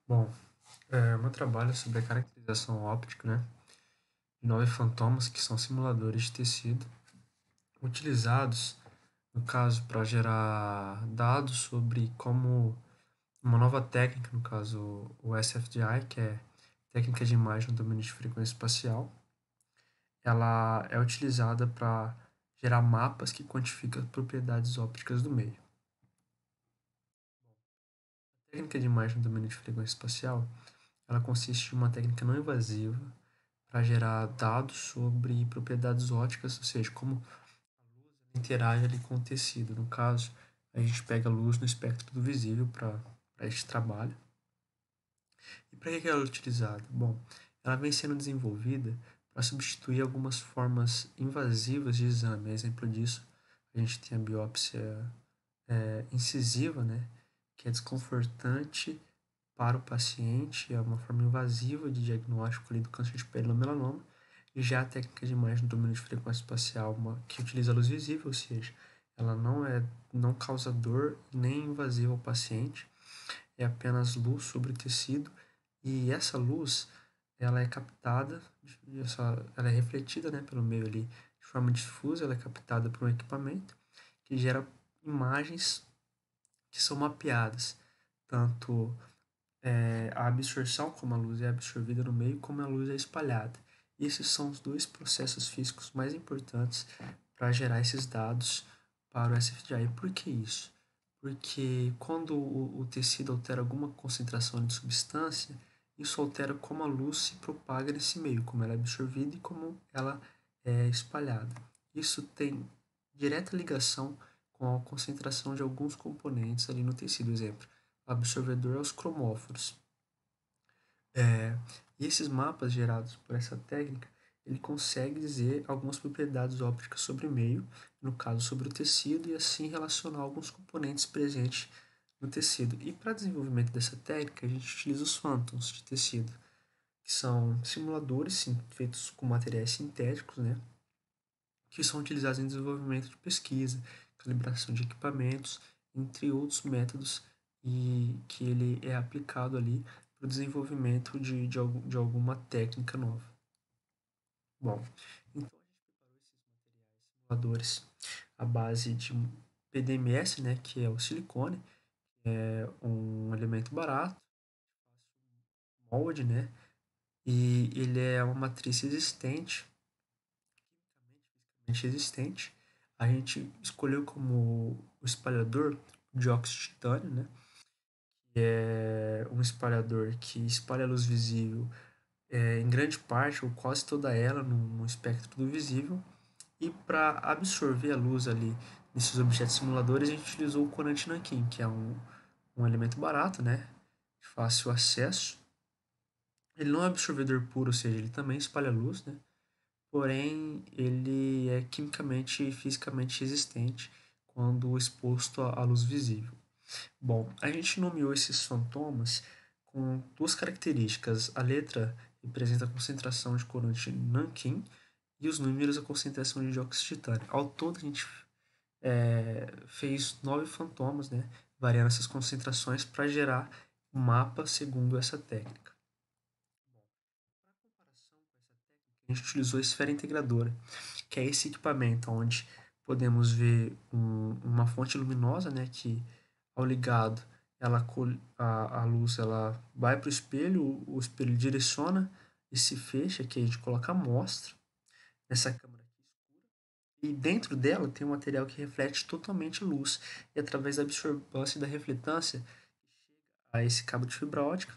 Bom, o meu trabalho é sobre a caracterização óptica, né, de 9 fantomas, que são simuladores de tecido, utilizados, no caso, para gerar dados sobre como uma nova técnica, no caso o SFDI, que é técnica de imagem no domínio de frequência espacial, ela é utilizada para gerar mapas que quantificam as propriedades ópticas do meio. A técnica de imagem no domínio de frequência espacial, ela consiste em uma técnica não invasiva para gerar dados sobre propriedades ópticas, ou seja, como a luz interage ali com o tecido. No caso, a gente pega a luz no espectro do visível para este trabalho. E para que ela é utilizada? Bom, ela vem sendo desenvolvida para substituir algumas formas invasivas de exame. Exemplo disso, a gente tem a biópsia incisiva, né, que é desconfortante para o paciente, é uma forma invasiva de diagnóstico ali do câncer de pele no melanoma. E já a técnica de imagem no domínio de frequência espacial, que utiliza a luz visível, ou seja, ela não causa dor nem invasiva ao paciente, é apenas luz sobre o tecido e essa luz ela é captada, ela é refletida, né, pelo meio ali de forma difusa, ela é captada por um equipamento que gera imagens que são mapeadas, tanto a absorção, como a luz é absorvida no meio, como a luz é espalhada. Esses são os dois processos físicos mais importantes para gerar esses dados para o SFDI. Por que isso? Porque quando o tecido altera alguma concentração de substância, isso altera como a luz se propaga nesse meio, como ela é absorvida e como ela é espalhada. Isso tem direta ligação com a concentração de alguns componentes ali no tecido. Exemplo, o absorvedor é os cromóforos. É, e esses mapas gerados por essa técnica, ele consegue dizer algumas propriedades ópticas sobre o meio, no caso sobre o tecido, e assim relacionar alguns componentes presentes no tecido. E para desenvolvimento dessa técnica, a gente utiliza os phantoms de tecido, que são simuladores feitos com materiais sintéticos, né, que são utilizados em desenvolvimento de pesquisa, calibração de equipamentos, entre outros métodos, e que ele é aplicado ali para o desenvolvimento de alguma técnica nova. Bom, então a gente preparou esses simuladores à base de PDMS, né, que é o silicone, é um elemento barato, molde, né, e ele é uma matriz existente, quimicamente existente. A gente escolheu como o espalhador o dióxido de titânio, né, que é um espalhador que espalha a luz visível em grande parte ou quase toda ela no espectro do visível. E para absorver a luz ali nesses objetos simuladores, a gente utilizou o corante nanquim, que é um elemento barato, né, de fácil acesso. Ele não é absorvedor puro, ou seja, ele também espalha luz, né, porém ele é quimicamente e fisicamente resistente quando exposto à luz visível. Bom, a gente nomeou esses fantomas com duas características. A letra representa a concentração de corante Nankin e os números a concentração de dióxido de titânio. Ao todo, a gente fez 9 fantomas, né, variando essas concentrações para gerar um mapa segundo essa técnica. Para comparação com essa técnica, a gente utilizou a esfera integradora, que é esse equipamento onde podemos ver uma fonte luminosa, né, que ao ligado a luz ela vai para o espelho, o espelho direciona e se fecha, que a gente coloca a amostra nessa câmara aqui escura, e dentro dela tem um material que reflete totalmente luz, e através da absorvância e da refletância a esse cabo de fibra ótica,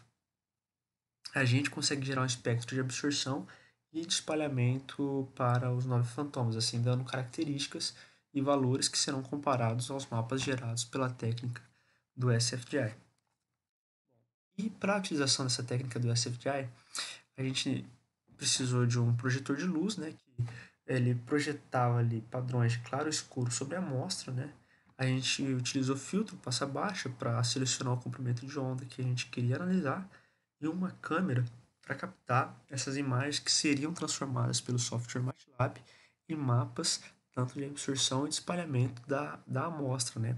a gente consegue gerar um espectro de absorção e de espalhamento para os 9 fantomas, assim dando características e valores que serão comparados aos mapas gerados pela técnica do SFDI. E para a utilização dessa técnica do SFDI, a gente precisou de um projetor de luz, né, que ele projetava ali padrões de claro e escuro sobre a amostra, né. A gente utilizou filtro passa baixa para selecionar o comprimento de onda que a gente queria analisar e uma câmera para captar essas imagens que seriam transformadas pelo software MATLAB em mapas tanto de absorção e de espalhamento da amostra, né.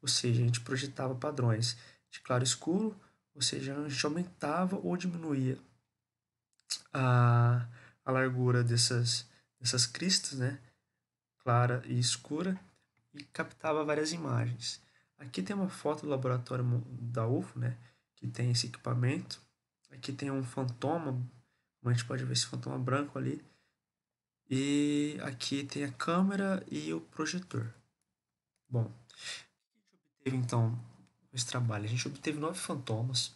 Ou seja, a gente projetava padrões de claro e escuro, ou seja, a gente aumentava ou diminuía a, a largura dessas cristas, né, clara e escura, e captava várias imagens. Aqui tem uma foto do laboratório da UFO, né, que tem esse equipamento. Aqui tem um fantoma, como a gente pode ver esse fantoma branco ali. E aqui tem a câmera e o projetor. Bom, a gente obteve então esse trabalho. A gente obteve 9 fantomas,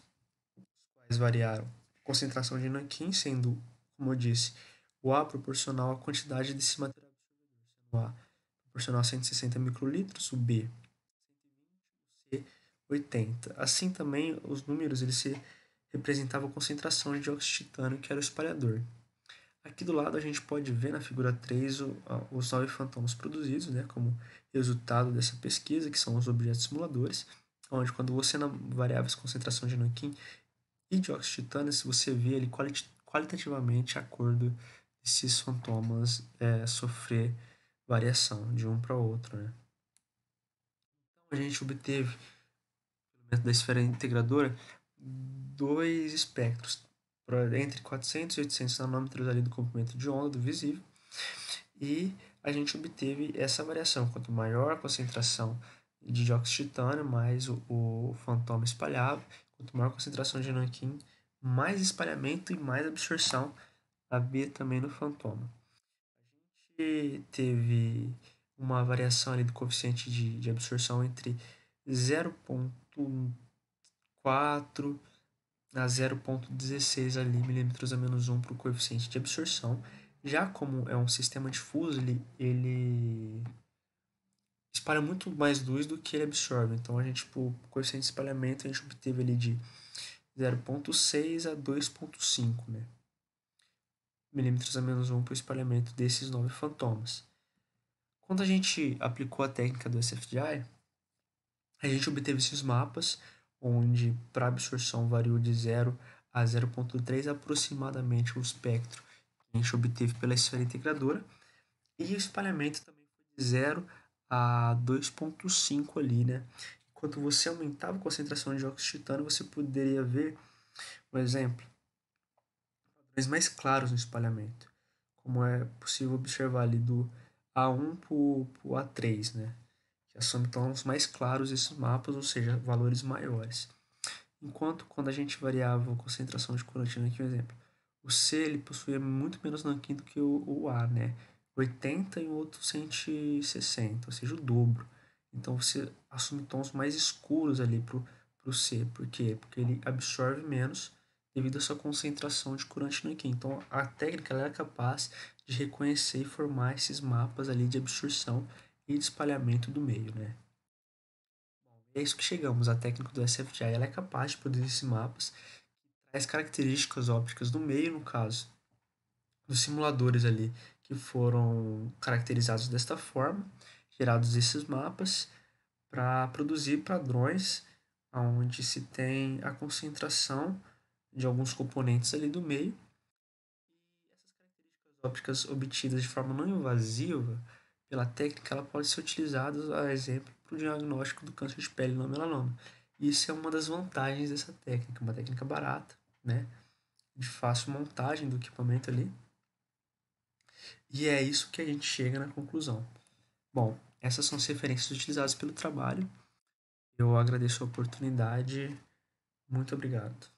os quais variaram a concentração de nanquim, sendo, como eu disse, o A proporcional à quantidade desse material absorvedor, sendo o A proporcional a 160 microlitros, o B 120, o C 80. Assim também, os números eles se representavam a concentração de dióxido de titânio, que era o espalhador. Aqui do lado a gente pode ver na figura 3 os 9 fantomas produzidos, né, como resultado dessa pesquisa, que são os objetos simuladores, onde quando você variava essa concentração de nanquim e dióxido de titânio, você vê ele qualitativamente a cor desses fantomas sofrer variação de um para outro. Né? Então a gente obteve, pelo método da esfera integradora, dois espectros, entre 400 e 800 nanômetros ali do comprimento de onda do visível, e a gente obteve essa variação. Quanto maior a concentração de dióxido de titânio, mais o fantoma espalhava. Quanto maior a concentração de nanquim, mais espalhamento e mais absorção havia também no fantoma. A gente teve uma variação ali do coeficiente de absorção entre 0,4 a 0,16 ali, milímetros a menos 1 para o coeficiente de absorção. Já como é um sistema difuso, ele espalha muito mais luz do que ele absorve. Então, a gente, o coeficiente de espalhamento, a gente obteve ali de 0,6 a 2,5, né? Milímetros a menos 1 para o espalhamento desses 9 fantomas. Quando a gente aplicou a técnica do SFDI, a gente obteve esses mapas, onde para absorção variou de 0 a 0,3 aproximadamente o espectro que a gente obteve pela esfera integradora, e o espalhamento também foi de 0 a 2,5 ali, né? Enquanto você aumentava a concentração de dióxido de titânio, você poderia ver, por exemplo, padrões mais claros no espalhamento, como é possível observar ali do A1 para o A3, né? Que são então os mais claros esses mapas, ou seja, valores maiores. Enquanto quando a gente variava a concentração de corante, aqui um exemplo, o C ele possuía muito menos nanquim do que o A, né? 80 e o outro 160, ou seja, o dobro. Então você assume tons mais escuros ali pro C. Por quê? Porque ele absorve menos devido à sua concentração de corante nanquim. Então a técnica ela é capaz de reconhecer e formar esses mapas ali de absorção e de espalhamento do meio, né? É isso que chegamos. A técnica do SFGI ela é capaz de produzir esses mapas que traz características ópticas do meio, no caso, dos simuladores ali que foram caracterizados desta forma, gerados esses mapas para produzir padrões onde se tem a concentração de alguns componentes ali do meio. E essas características ópticas obtidas de forma não invasiva pela técnica, ela pode ser utilizada, a exemplo, para o diagnóstico do câncer de pele no melanoma. Isso é uma das vantagens dessa técnica, uma técnica barata, né, de fácil montagem do equipamento ali. E é isso que a gente chega na conclusão. Bom, essas são as referências utilizadas pelo trabalho. Eu agradeço a oportunidade. Muito obrigado.